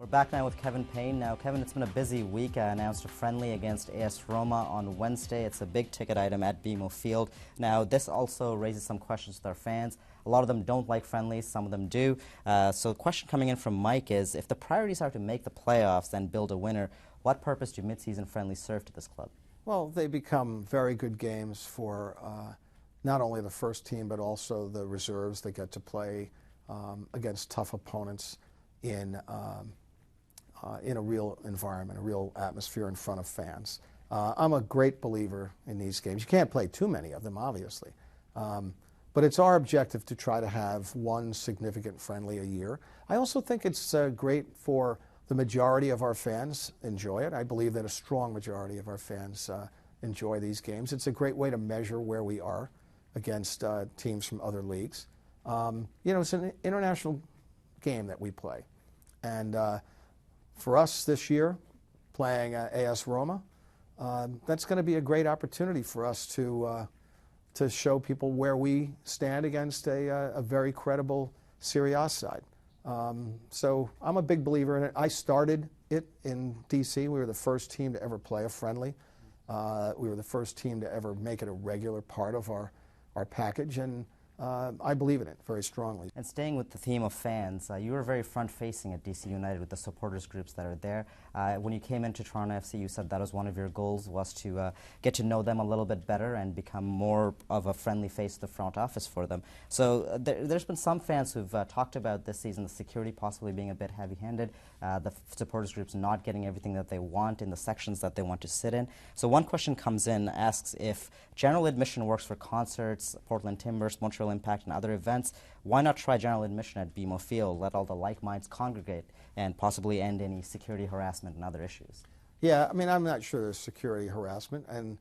We're back now with Kevin Payne. Now, Kevin, it's been a busy week. I announced a friendly against AS Roma on Wednesday. It's a big ticket item at BMO Field. Now, this also raises some questions with our fans. A lot of them don't like friendlies, some of them do. So the question coming in from Mike is, if the priorities are to make the playoffs and build a winner, what purpose do mid-season friendlies serve to this club? Well, they become very good games for not only the first team, but also the reserves that get to play against tough opponents in a real environment, a real atmosphere in front of fans. I'm a great believer in these games. You can't play too many of them, obviously. But it's our objective to try to have one significant friendly a year. I also think it's great for the majority of our fans enjoy it. I believe that a strong majority of our fans enjoy these games. It's a great way to measure where we are against teams from other leagues. It's an international game that we play. And for us this year, playing AS Roma, that's going to be a great opportunity for us to show people where we stand against a very credible Serie A side. So I'm a big believer in it. I started it in D.C. We were the first team to ever play a friendly. We were the first team to ever make it a regular part of our package, and I believe in it very strongly. And staying with the theme of fans, you were very front-facing at DC United with the supporters groups that are there. When you came into Toronto FC, you said that was one of your goals, was to get to know them a little bit better and become more of a friendly face to the front office for them. So there's been some fans who've talked about this season, the security possibly being a bit heavy-handed, the supporters groups not getting everything that they want in the sections that they want to sit in. So one question comes in, asks if general admission works for concerts, Portland Timbers, Montreal Impact, and other events, why not try general admission at BMO Field, let all the like minds congregate, and possibly end any security harassment and other issues? Yeah, I mean, I'm not sure there's security harassment, and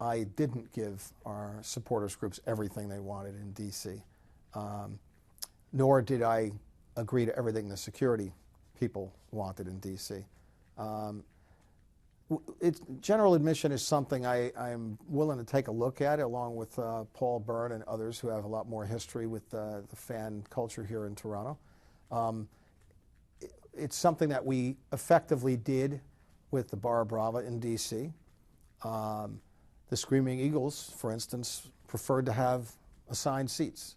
I didn't give our supporters groups everything they wanted in D.C., nor did I agree to everything the security people wanted in D.C. General admission is something I'm willing to take a look at, along with Paul Byrne and others who have a lot more history with the fan culture here in Toronto. It's something that we effectively did with the Barra Brava in D.C. The Screaming Eagles, for instance, preferred to have assigned seats,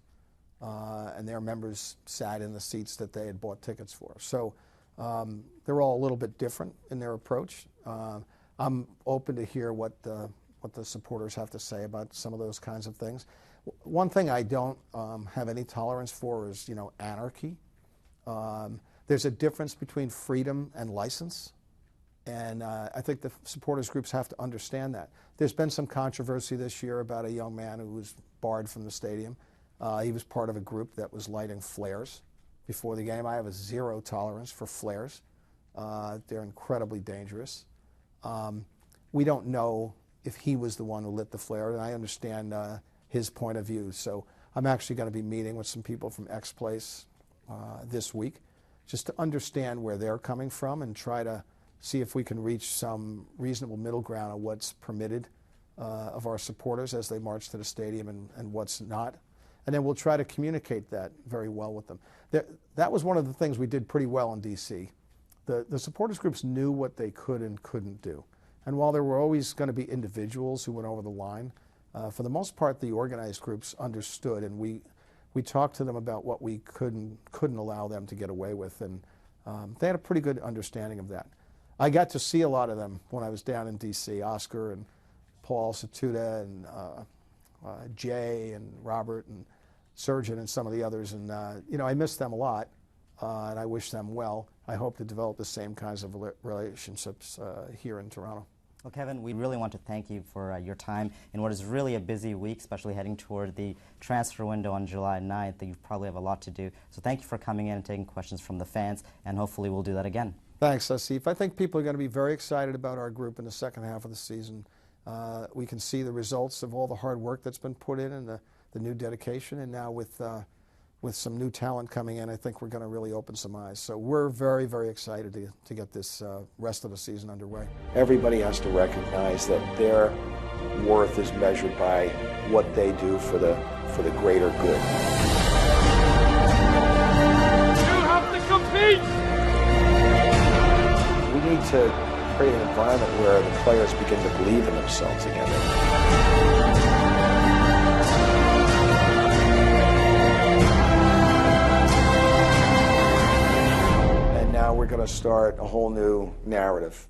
and their members sat in the seats that they had bought tickets for. So they're all a little bit different in their approach. I'm open to hear what the supporters have to say about some of those kinds of things. One thing I don't have any tolerance for is, anarchy. There's a difference between freedom and license, and I think the supporters groups have to understand that. There's been some controversy this year about a young man who was barred from the stadium. He was part of a group that was lighting flares before the game. I have a zero tolerance for flares. They're incredibly dangerous. We don't know if he was the one who lit the flare, and I understand his point of view. So I'm actually going to be meeting with some people from X Place this week, just to understand where they're coming from and try to see if we can reach some reasonable middle ground on what's permitted of our supporters as they march to the stadium and what's not. And then we'll try to communicate that very well with them. That was one of the things we did pretty well in D.C. The supporters groups knew what they could and couldn't do. And while there were always going to be individuals who went over the line, for the most part, the organized groups understood, and we talked to them about what we couldn't allow them to get away with, and they had a pretty good understanding of that. I got to see a lot of them when I was down in D.C., Oscar and Paul Satuda and Jay and Robert and Surgeon and some of the others, and I miss them a lot, and I wish them well. I hope to develop the same kinds of relationships here in Toronto. Well, Kevin, we really want to thank you for your time in what is really a busy week, especially heading toward the transfer window on July 9th. That you probably have a lot to do. So thank you for coming in and taking questions from the fans, and hopefully we'll do that again. Thanks, Asif. I think people are going to be very excited about our group in the second half of the season. We can see the results of all the hard work that's been put in and the new dedication, and now with some new talent coming in, I think we're going to really open some eyes. So we're very, very excited to get this rest of the season underway. Everybody has to recognize that their worth is measured by what they do for the greater good. You have to compete! to create an environment where the players begin to believe in themselves again. And now we're going to start a whole new narrative.